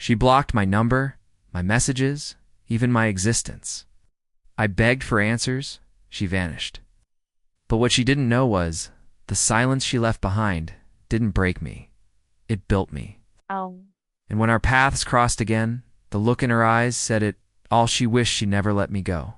She blocked my number, my messages, even my existence. I begged for answers. She vanished. But what she didn't know was, the silence she left behind didn't break me. It built me. Oh. And when our paths crossed again, the look in her eyes said it all. She wished she never let me go.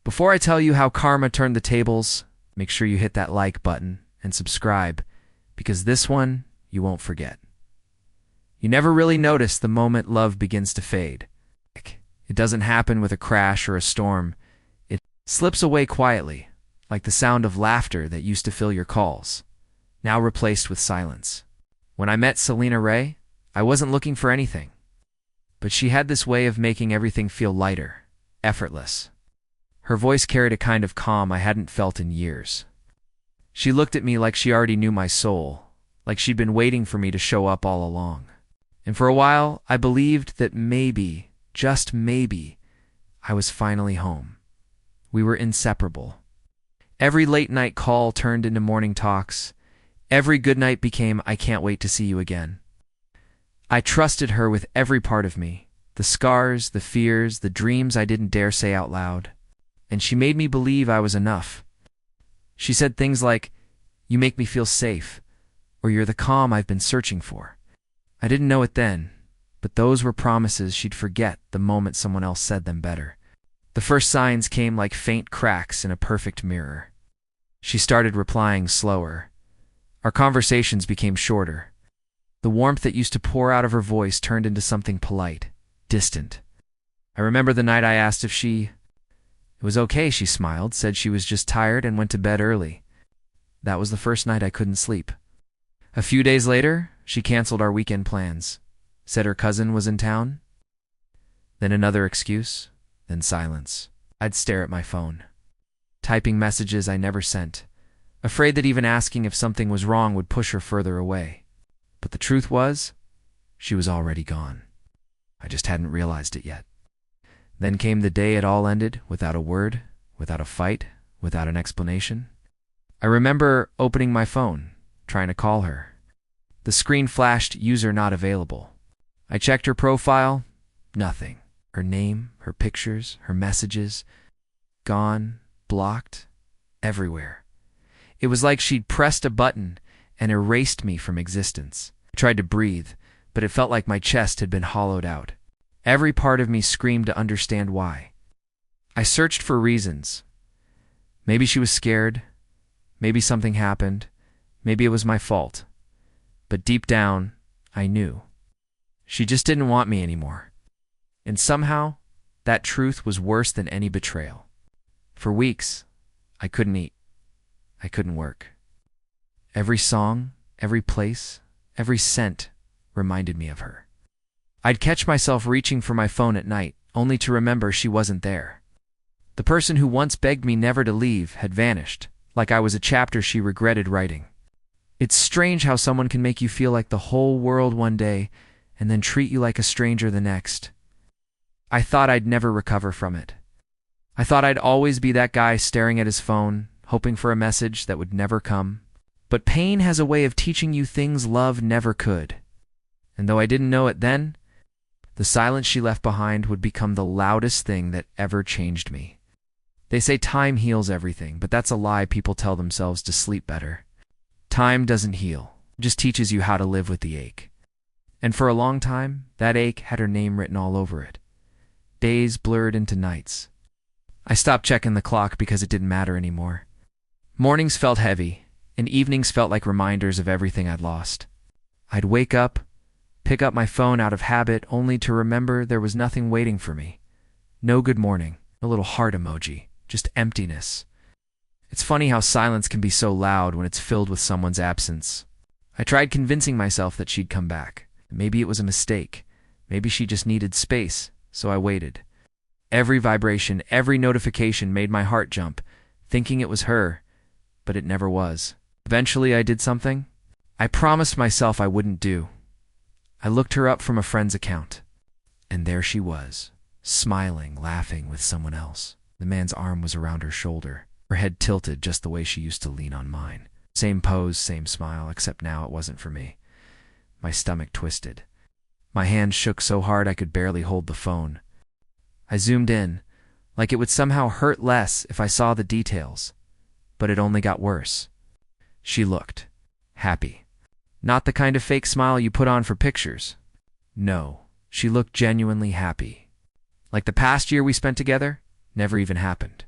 Before I tell you how karma turned the tables, make sure you hit that like button and subscribe, because this one you won't forget. You never really notice the moment love begins to fade. It doesn't happen with a crash or a storm. It slips away quietly, like the sound of laughter that used to fill your calls, now replaced with silence. When I met Selena Ray, I wasn't looking for anything. But she had this way of making everything feel lighter, effortless. Her voice carried a kind of calm I hadn't felt in years. She looked at me like she already knew my soul, like she'd been waiting for me to show up all along. And for a while, I believed that maybe, just maybe, I was finally home. We were inseparable. Every late-night call turned into morning talks. Every goodnight became, "I can't wait to see you again." I trusted her with every part of me, the scars, the fears, the dreams I didn't dare say out loud. And she made me believe I was enough. She said things like, "You make me feel safe," or "You're the calm I've been searching for." I didn't know it then, but those were promises she'd forget the moment someone else said them better. The first signs came like faint cracks in a perfect mirror. She started replying slower. Our conversations became shorter. The warmth that used to pour out of her voice turned into something polite, distant. I remember the night I asked if it was okay. She smiled, said she was just tired, and went to bed early. That was the first night I couldn't sleep. A few days later, she canceled our weekend plans, said her cousin was in town. Then another excuse, then silence. I'd stare at my phone, typing messages I never sent, afraid that even asking if something was wrong would push her further away. But the truth was, she was already gone. I just hadn't realized it yet. Then came the day it all ended, without a word, without a fight, without an explanation. I remember opening my phone, trying to call her. The screen flashed, "User not available." I checked her profile, nothing. Her name, her pictures, her messages, gone, blocked, everywhere. It was like she'd pressed a button and erased me from existence. I tried to breathe, but it felt like my chest had been hollowed out. Every part of me screamed to understand why. I searched for reasons. Maybe she was scared. Maybe something happened. Maybe it was my fault. But deep down, I knew. She just didn't want me anymore. And somehow, that truth was worse than any betrayal. For weeks, I couldn't eat. I couldn't work. Every song, every place, every scent reminded me of her. I'd catch myself reaching for my phone at night, only to remember she wasn't there. The person who once begged me never to leave had vanished, like I was a chapter she regretted writing. It's strange how someone can make you feel like the whole world one day and then treat you like a stranger the next. I thought I'd never recover from it. I thought I'd always be that guy staring at his phone, hoping for a message that would never come. But pain has a way of teaching you things love never could. And though I didn't know it then, the silence she left behind would become the loudest thing that ever changed me. They say time heals everything, but that's a lie people tell themselves to sleep better. Time doesn't heal, it just teaches you how to live with the ache. And for a long time, that ache had her name written all over it. Days blurred into nights. I stopped checking the clock because it didn't matter anymore. Mornings felt heavy, and evenings felt like reminders of everything I'd lost. I'd wake up, pick up my phone out of habit, only to remember there was nothing waiting for me. No good morning, no little heart emoji, just emptiness. It's funny how silence can be so loud when it's filled with someone's absence. I tried convincing myself that she'd come back. Maybe it was a mistake. Maybe she just needed space, so I waited. Every vibration, every notification made my heart jump, thinking it was her, but it never was. Eventually I did something I promised myself I wouldn't do. I looked her up from a friend's account, and there she was, smiling, laughing with someone else. The man's arm was around her shoulder, her head tilted just the way she used to lean on mine. Same pose, same smile, except now it wasn't for me. My stomach twisted. My hand shook so hard I could barely hold the phone. I zoomed in, like it would somehow hurt less if I saw the details, but it only got worse. She looked happy. Not the kind of fake smile you put on for pictures. No, she looked genuinely happy. Like the past year we spent together never even happened.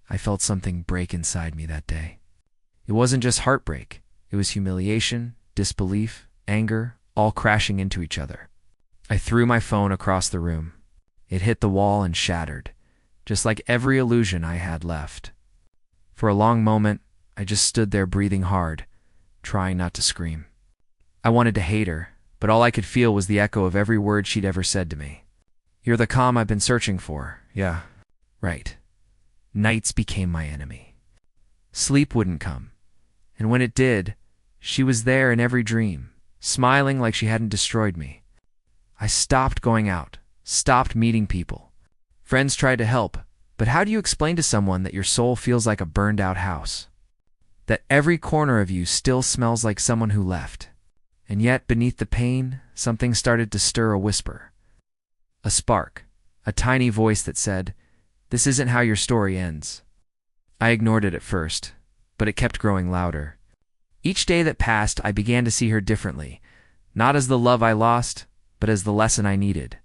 I felt something break inside me that day. It wasn't just heartbreak. It was humiliation, disbelief, anger, all crashing into each other. I threw my phone across the room. It hit the wall and shattered, just like every illusion I had left. For a long moment, I just stood there breathing hard, trying not to scream. I wanted to hate her, but all I could feel was the echo of every word she'd ever said to me. "You're the calm I've been searching for." Yeah, right. Nights became my enemy. Sleep wouldn't come, and when it did, she was there in every dream, smiling like she hadn't destroyed me. I stopped going out, stopped meeting people. Friends tried to help, but how do you explain to someone that your soul feels like a burned-out house? That every corner of you still smells like someone who left? And yet, beneath the pain, something started to stir, a whisper. A spark, a tiny voice that said, "This isn't how your story ends." I ignored it at first, but it kept growing louder. Each day that passed, I began to see her differently, not as the love I lost, but as the lesson I needed.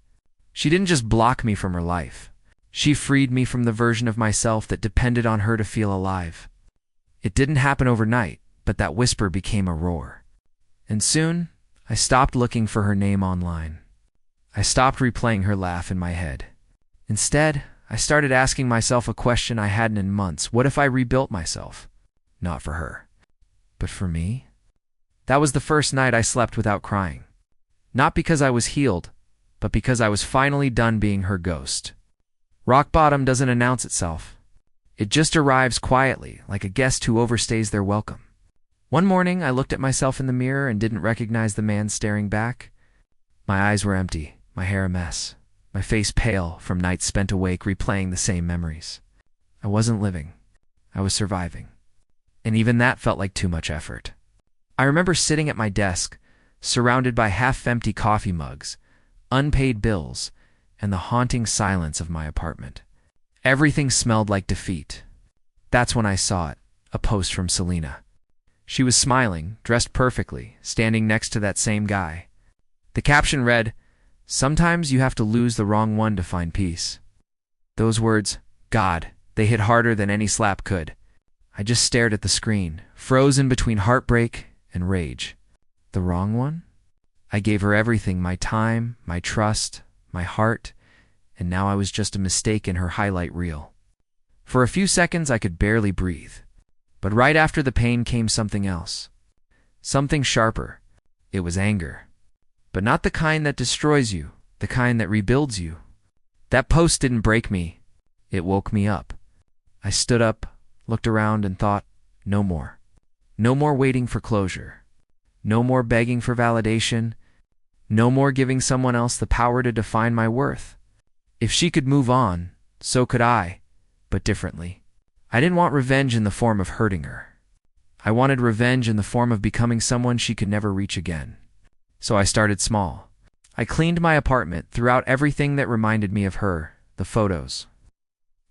She didn't just block me from her life. She freed me from the version of myself that depended on her to feel alive. It didn't happen overnight, but that whisper became a roar. And soon, I stopped looking for her name online. I stopped replaying her laugh in my head. Instead, I started asking myself a question I hadn't in months. What if I rebuilt myself? Not for her, but for me? That was the first night I slept without crying. Not because I was healed, but because I was finally done being her ghost. Rock bottom doesn't announce itself. It just arrives quietly, like a guest who overstays their welcome. One morning, I looked at myself in the mirror and didn't recognize the man staring back. My eyes were empty, my hair a mess, my face pale from nights spent awake replaying the same memories. I wasn't living. I was surviving. And even that felt like too much effort. I remember sitting at my desk, surrounded by half-empty coffee mugs, unpaid bills, and the haunting silence of my apartment. Everything smelled like defeat. That's when I saw it, a post from Selena. She was smiling, dressed perfectly, standing next to that same guy. The caption read, "Sometimes you have to lose the wrong one to find peace." Those words, God, they hit harder than any slap could. I just stared at the screen, frozen between heartbreak and rage. The wrong one? I gave her everything, my time, my trust, my heart, and now I was just a mistake in her highlight reel. For a few seconds I could barely breathe. But right after the pain came something else. Something sharper. It was anger. But not the kind that destroys you, the kind that rebuilds you. That post didn't break me. It woke me up. I stood up, looked around, and thought, no more. No more waiting for closure. No more begging for validation. No more giving someone else the power to define my worth. If she could move on, so could I, but differently. I didn't want revenge in the form of hurting her. I wanted revenge in the form of becoming someone she could never reach again. So I started small. I cleaned my apartment, threw out everything that reminded me of her, the photos,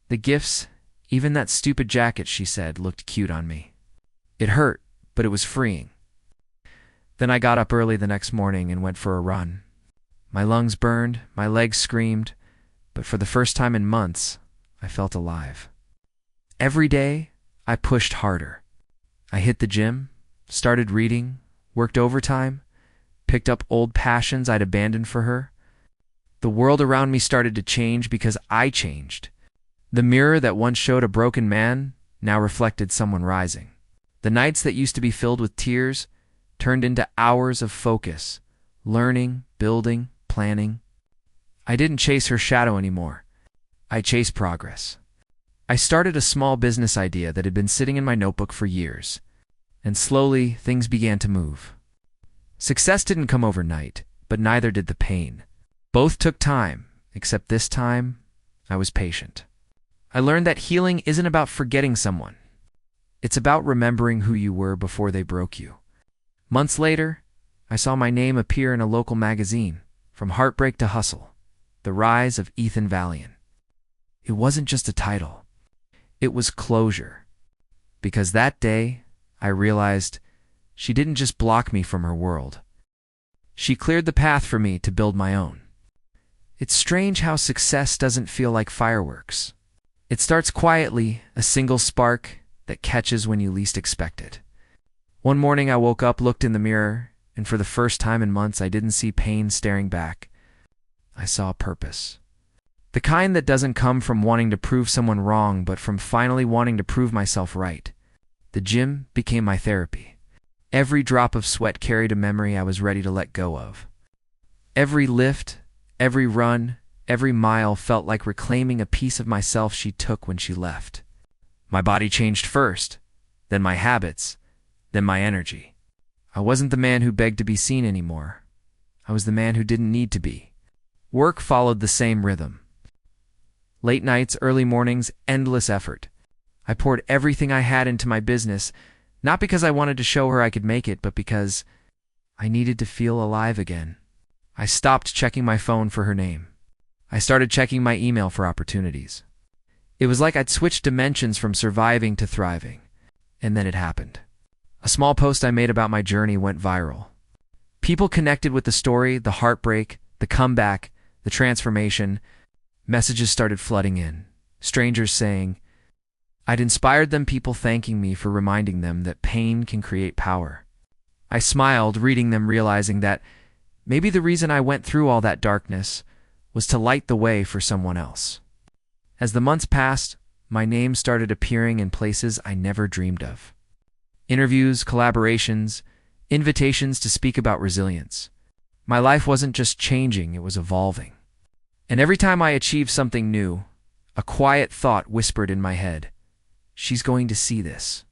the gifts, even that stupid jacket she said looked cute on me. It hurt, but it was freeing. Then I got up early the next morning and went for a run. My lungs burned, my legs screamed, but for the first time in months, I felt alive. Every day, I pushed harder. I hit the gym, started reading, worked overtime, picked up old passions I'd abandoned for her. The world around me started to change because I changed. The mirror that once showed a broken man now reflected someone rising. The nights that used to be filled with tears turned into hours of focus, learning, building, planning. I didn't chase her shadow anymore. I chased progress. I started a small business idea that had been sitting in my notebook for years, and slowly things began to move. Success didn't come overnight, but neither did the pain. Both took time, except this time, I was patient. I learned that healing isn't about forgetting someone. It's about remembering who you were before they broke you. Months later, I saw my name appear in a local magazine, From Heartbreak to Hustle, The Rise of Ethan Valiant. It wasn't just a title. It was closure. Because that day, I realized she didn't just block me from her world. She cleared the path for me to build my own. It's strange how success doesn't feel like fireworks. It starts quietly, a single spark that catches when you least expect it. One morning I woke up, looked in the mirror, and for the first time in months I didn't see pain staring back. I saw purpose. The kind that doesn't come from wanting to prove someone wrong, but from finally wanting to prove myself right. The gym became my therapy. Every drop of sweat carried a memory I was ready to let go of. Every lift, every run, every mile felt like reclaiming a piece of myself she took when she left. My body changed first, then my habits, then my energy. I wasn't the man who begged to be seen anymore. I was the man who didn't need to be. Work followed the same rhythm. Late nights, early mornings, endless effort. I poured everything I had into my business, not because I wanted to show her I could make it, but because I needed to feel alive again. I stopped checking my phone for her name. I started checking my email for opportunities. It was like I'd switched dimensions from surviving to thriving. And then it happened. A small post I made about my journey went viral. People connected with the story, the heartbreak, the comeback, the transformation. Messages started flooding in. Strangers saying I'd inspired them, people thanking me for reminding them that pain can create power. I smiled, reading them, realizing that maybe the reason I went through all that darkness was to light the way for someone else. As the months passed, my name started appearing in places I never dreamed of. Interviews, collaborations, invitations to speak about resilience. My life wasn't just changing, it was evolving. And every time I achieved something new, a quiet thought whispered in my head, she's going to see this.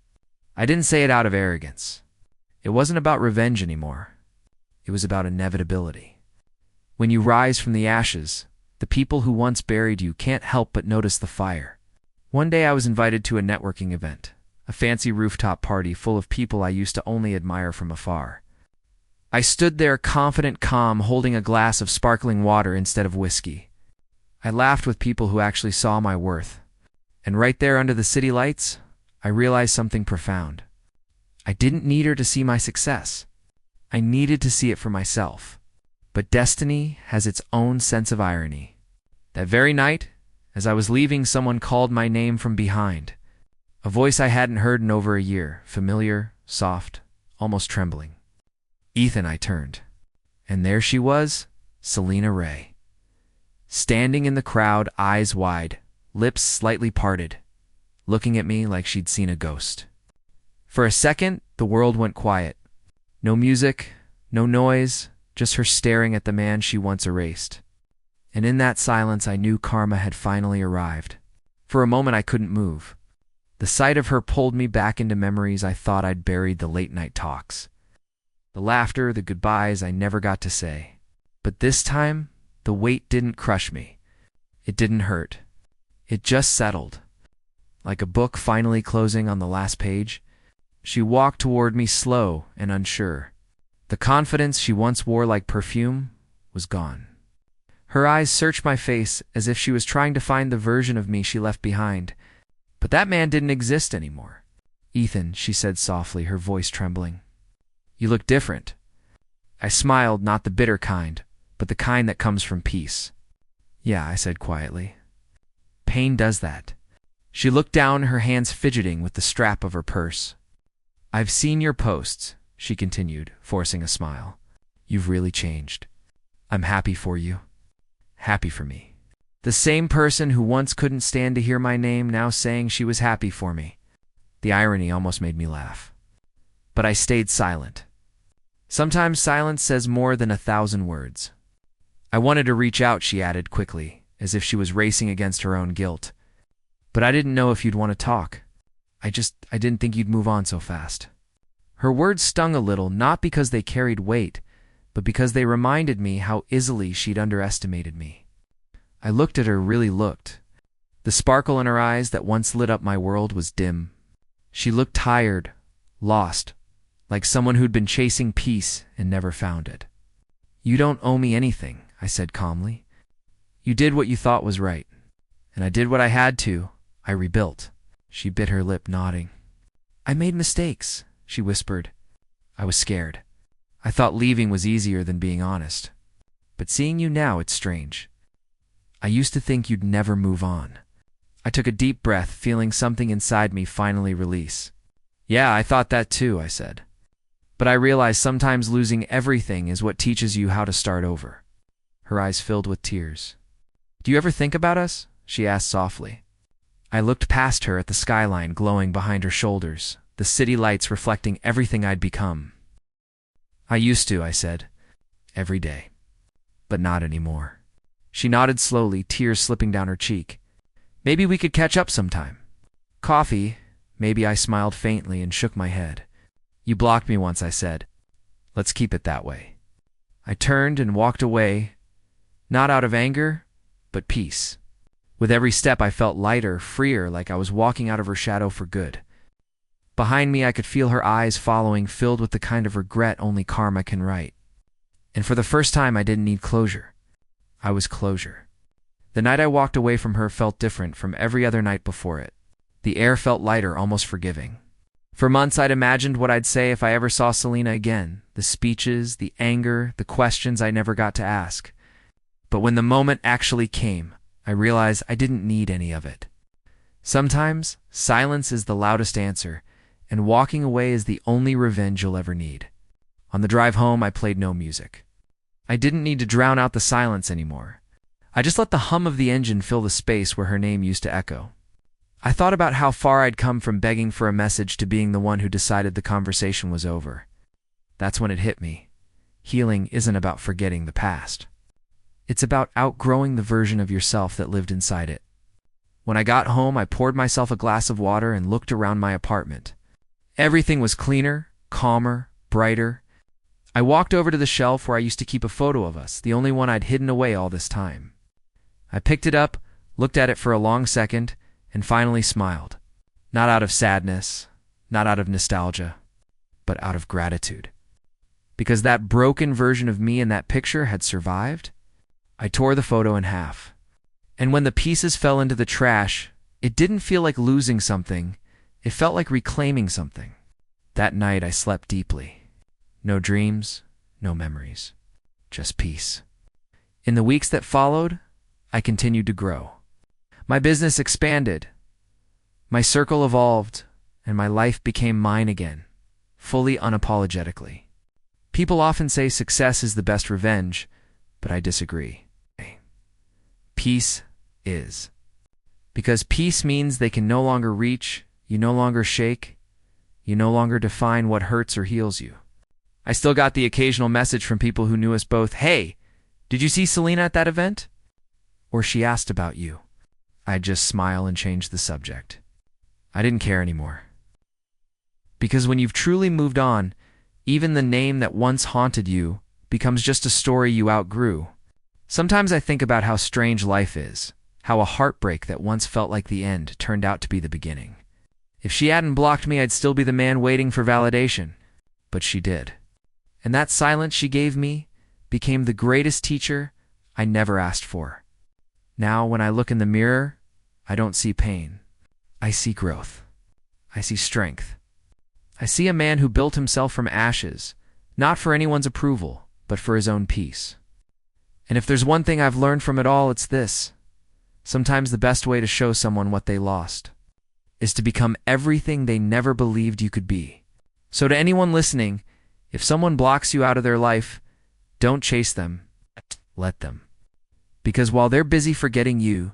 I didn't say it out of arrogance. It wasn't about revenge anymore. It was about inevitability. When you rise from the ashes, the people who once buried you can't help but notice the fire. One day I was invited to a networking event, a fancy rooftop party full of people I used to only admire from afar. I stood there confident, calm, holding a glass of sparkling water instead of whiskey. I laughed with people who actually saw my worth. And right there under the city lights, I realized something profound. I didn't need her to see my success. I needed to see it for myself. But destiny has its own sense of irony. That very night, as I was leaving, someone called my name from behind. A voice I hadn't heard in over a year, familiar, soft, almost trembling. Ethan, I turned. And there she was, Selena Ray. Standing in the crowd, eyes wide, lips slightly parted, looking at me like she'd seen a ghost. For a second, the world went quiet. No music, no noise, just her staring at the man she once erased. And in that silence, I knew karma had finally arrived. For a moment, I couldn't move. The sight of her pulled me back into memories I thought I'd buried, the late-night talks. The laughter, the goodbyes I never got to say. But this time, the weight didn't crush me. It didn't hurt. It just settled. Like a book finally closing on the last page, she walked toward me slow and unsure. The confidence she once wore like perfume was gone. Her eyes searched my face as if she was trying to find the version of me she left behind. But that man didn't exist anymore. Ethan, she said softly, her voice trembling. You look different. I smiled, not the bitter kind, but the kind that comes from peace. Yeah, I said quietly. Pain does that. She looked down, her hands fidgeting with the strap of her purse. I've seen your posts, she continued, forcing a smile. You've really changed. I'm happy for you. Happy for me. The same person who once couldn't stand to hear my name now saying she was happy for me. The irony almost made me laugh. But I stayed silent. Sometimes silence says more than 1,000 words. I wanted to reach out, she added quickly, as if she was racing against her own guilt. But I didn't know if you'd want to talk. I didn't think you'd move on so fast. Her words stung a little, not because they carried weight, but because they reminded me how easily she'd underestimated me. I looked at her, really looked. The sparkle in her eyes that once lit up my world was dim. She looked tired, lost, like someone who'd been chasing peace and never found it. You don't owe me anything, I said calmly. You did what you thought was right, and I did what I had to. I rebuilt. She bit her lip, nodding. I made mistakes, she whispered. I was scared. I thought leaving was easier than being honest. But seeing you now, it's strange. I used to think you'd never move on. I took a deep breath, feeling something inside me finally release. Yeah, I thought that too, I said. But I realized sometimes losing everything is what teaches you how to start over. Her eyes filled with tears. Do you ever think about us? She asked softly. I looked past her at the skyline glowing behind her shoulders, the city lights reflecting everything I'd become. I used to, I said. Every day. But not anymore. She nodded slowly, tears slipping down her cheek. Maybe we could catch up sometime. Coffee? Maybe. I smiled faintly and shook my head. You blocked me once, I said. Let's keep it that way. I turned and walked away, not out of anger, but peace. With every step I felt lighter, freer, like I was walking out of her shadow for good. Behind me I could feel her eyes following, filled with the kind of regret only karma can write. And for the first time I didn't need closure. I was closure. The night I walked away from her felt different from every other night before it. The air felt lighter, almost forgiving. For months I'd imagined what I'd say if I ever saw Selena again, the speeches, the anger, the questions I never got to ask. But when the moment actually came, I realized I didn't need any of it. Sometimes silence is the loudest answer, and walking away is the only revenge you'll ever need. On the drive home, I played no music. I didn't need to drown out the silence anymore. I just let the hum of the engine fill the space where her name used to echo. I thought about how far I'd come from begging for a message to being the one who decided the conversation was over. That's when it hit me. Healing isn't about forgetting the past. It's about outgrowing the version of yourself that lived inside it. When I got home, I poured myself a glass of water and looked around my apartment. Everything was cleaner, calmer, brighter. I walked over to the shelf where I used to keep a photo of us, the only one I'd hidden away all this time. I picked it up, looked at it for a long second, and finally smiled. Not out of sadness, not out of nostalgia, but out of gratitude. Because that broken version of me in that picture had survived, I tore the photo in half. And when the pieces fell into the trash, it didn't feel like losing something. It felt like reclaiming something. That night I slept deeply. No dreams, no memories, just peace. In the weeks that followed, I continued to grow. My business expanded. My circle evolved, and my life became mine again, fully unapologetically. People often say success is the best revenge, but I disagree. Peace is. Because peace means they can no longer reach, you no longer shake, you no longer define what hurts or heals you. I still got the occasional message from people who knew us both. Hey, did you see Selena at that event? Or she asked about you. I'd just smile and change the subject. I didn't care anymore. Because when you've truly moved on, even the name that once haunted you becomes just a story you outgrew. Sometimes I think about how strange life is, how a heartbreak that once felt like the end turned out to be the beginning. If she hadn't blocked me, I'd still be the man waiting for validation. But she did. And that silence she gave me became the greatest teacher I never asked for. Now, when I look in the mirror, I don't see pain. I see growth. I see strength. I see a man who built himself from ashes, not for anyone's approval, but for his own peace. And if there's one thing I've learned from it all, it's this. Sometimes the best way to show someone what they lost is to become everything they never believed you could be. So to anyone listening, if someone blocks you out of their life, don't chase them, let them. Because while they're busy forgetting you,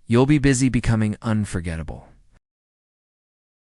you'll be busy becoming unforgettable.